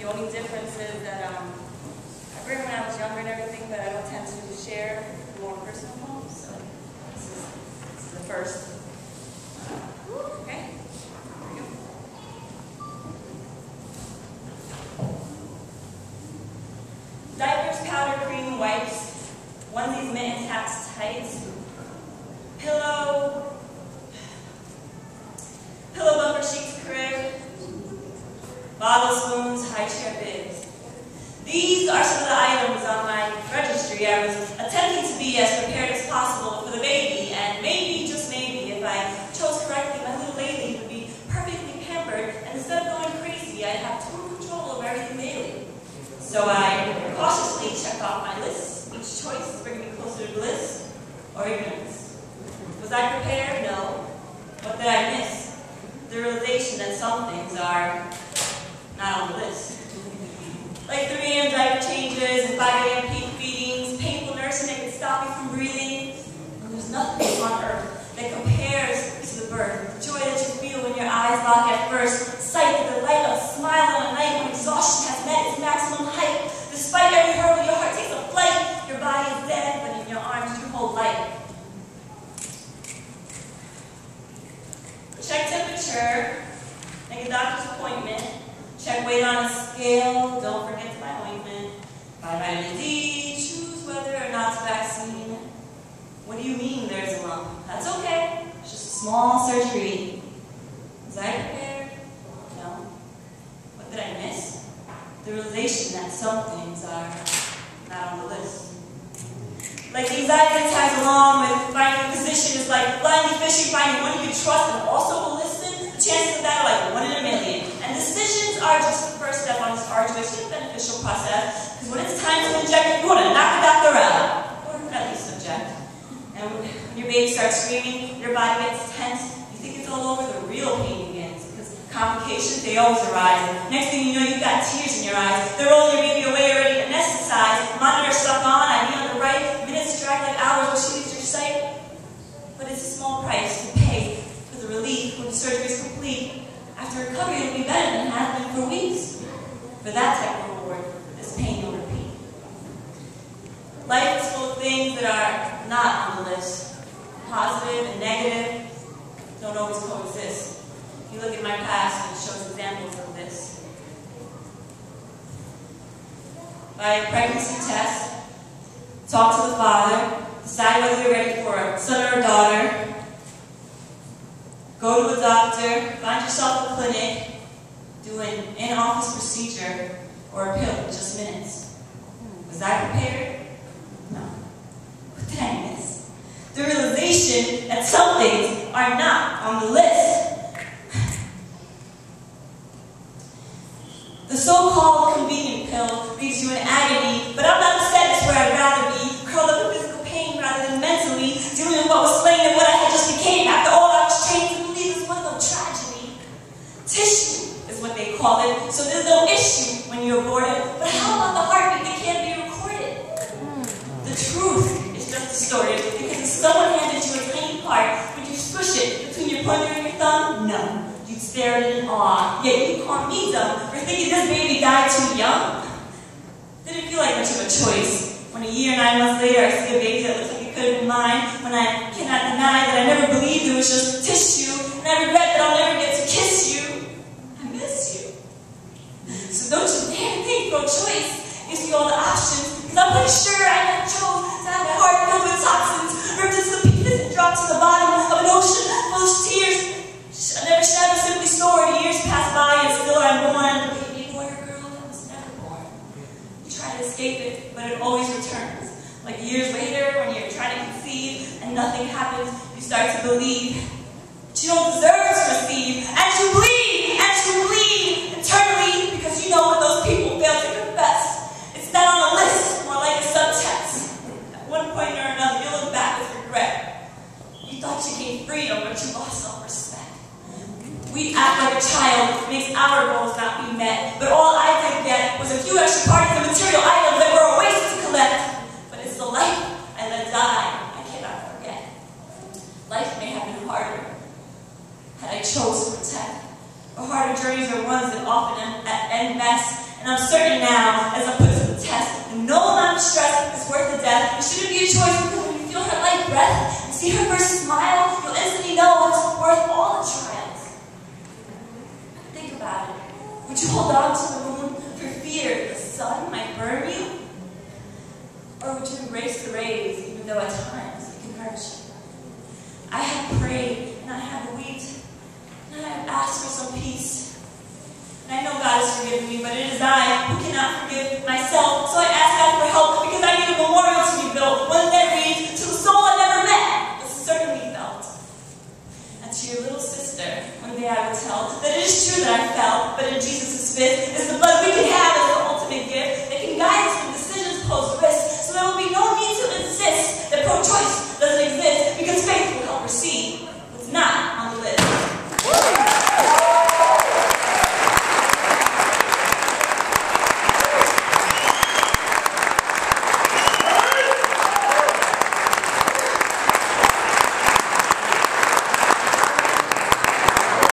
only difference is that I bring when I was younger and everything, but I don't tend to share more personal poems. So this is the first. Okay. There we go. Diapers, powder, cream, wipes, onesies, mittens, hats, tights, pillow bumper sheets, crib, bottle spoons, high chair bibs. These are some of the items on my registry. I was attempting to be as prepared as possible for the baby, and maybe, just maybe, if I chose correctly, my little lady would be perfectly pampered, and instead of going crazy, I'd have total control over everything daily. So I cautiously checked off my list. Each choice bringing me closer to bliss or ignorance. Was I prepared? No. What did I miss? The realization that some things are not on the list. Like 3 a.m. diaper changes and 5 a.m. peak feedings, painful nursing that can stop me from breathing. And there's nothing on earth that compares to the birth. The joy that you feel when your eyes lock at first sight, the delight of a smile on a night when exhaustion has met its maximum height. Despite every hurdle, your heart takes a flight. Your body is dead, but in your arms you hold life. Check temperature, make a doctor's appointment, check weight on a scale, don't forget to buy ointment, buy vitamin D, choose whether or not to vaccine. What do you mean there's a lump? That's okay, it's just a small surgery. Was I prepared? No. What did I miss? The realization that some things are not on the list. Like the anxiety that tags along with finding a physician is like blindly fishing, finding one you can trust and also will listen. The chances of that are like 1 in a million. And decisions are just the first step on this arduous yet beneficial process. Because when it's time to inject, you want to knock the doctor out. Or at least subject. And when your baby starts screaming, your body gets tense, you think it's all over, the real pain begins. Because complications, they always arise. Next thing you know, you've got tears in your eyes. They're rolling your baby away already anesthetized. Monitor stuck on, ID on the right. Minutes drag like hours while she leaves your sight. But it's a small price to pay for the relief when the surgery is complete. After recovery, it'll be better than it has been for weeks. For that type of reward, this pain will repeat. Life is full of things that are not on the list. Positive and negative don't always coexist. If you look at my past, it shows examples of this. By a pregnancy test, talk to the father, decide whether you're ready for a son or a daughter, go to a doctor, find yourself a clinic, do an in-office procedure, or a pill in just minutes. Was I prepared? No. What did I miss? The realization that some things are not on the list. The so-called convenient pill leaves you in agony, but I'm not upset, it's where I'd rather be, curled up in physical pain rather than mentally, dealing with what was slain and what I had just became. After all, I was trained to believe this was no tragedy. Tissue is what they call it, so there's no issue when you abort it. But how about the heartbeat that can't be recorded? The truth is just distorted, because if someone handed you a tiny part, would you squish it between your pointer and your thumb? No. You'd stare at it in awe, yet you call me dumb for thinking this baby died too young. Didn't feel like much of a choice. When a year, 9 months later, I see a baby that looks like it could have been mine, when I cannot deny that I never believed it was just tissue, and I regret that I'll never get to kiss you. I miss you. So don't you dare think pro-choice gives you all the options, because I'm pretty sure I never chose to have my heart filled with toxins, ripped into the pieces and dropped to the bottom of an ocean full of tears. I never shed a simply stored. Years pass by and still I'm born. The baby boy or girl that was never born. You try to escape it, but it always returns. Like years later, when you're trying to conceive and nothing happens, you start to believe that you don't deserve to receive. And you bleed internally, because you know what those people fail to confess. It's not on a list, more like a subtext. At one point or another, you'll look back with regret. You thought you gained freedom, but you lost self-respect. We act like a child, makes our goals not be met, but all I did get was a few extra parts of material items that were a waste to collect. But it's the life I let die I cannot forget. Life may have been harder had I chose to protect. But harder journeys are ones that often end best And I'm certain now, as I'm put to the test, that no amount of stress is worth the death. It shouldn't be a choice, because when you feel her light breath and see her first smile, you'll instantly know it's worth all the trials. Think about it. Would you hold on to the moon for fear the sun might burn you? Or would you embrace the rays, even though at times it can hurt you? I have prayed, and I have wept, and I have asked for some peace. And I know God has forgiven me, but it is I who cannot forgive myself. So I ask God for help, because I need a memorial to be built, one that reads, to the soul I never met, but certainly felt. And to your little sister, one day I will tell that it is true that I felt, but in Jesus' fist is the blood we can have as the ultimate gift.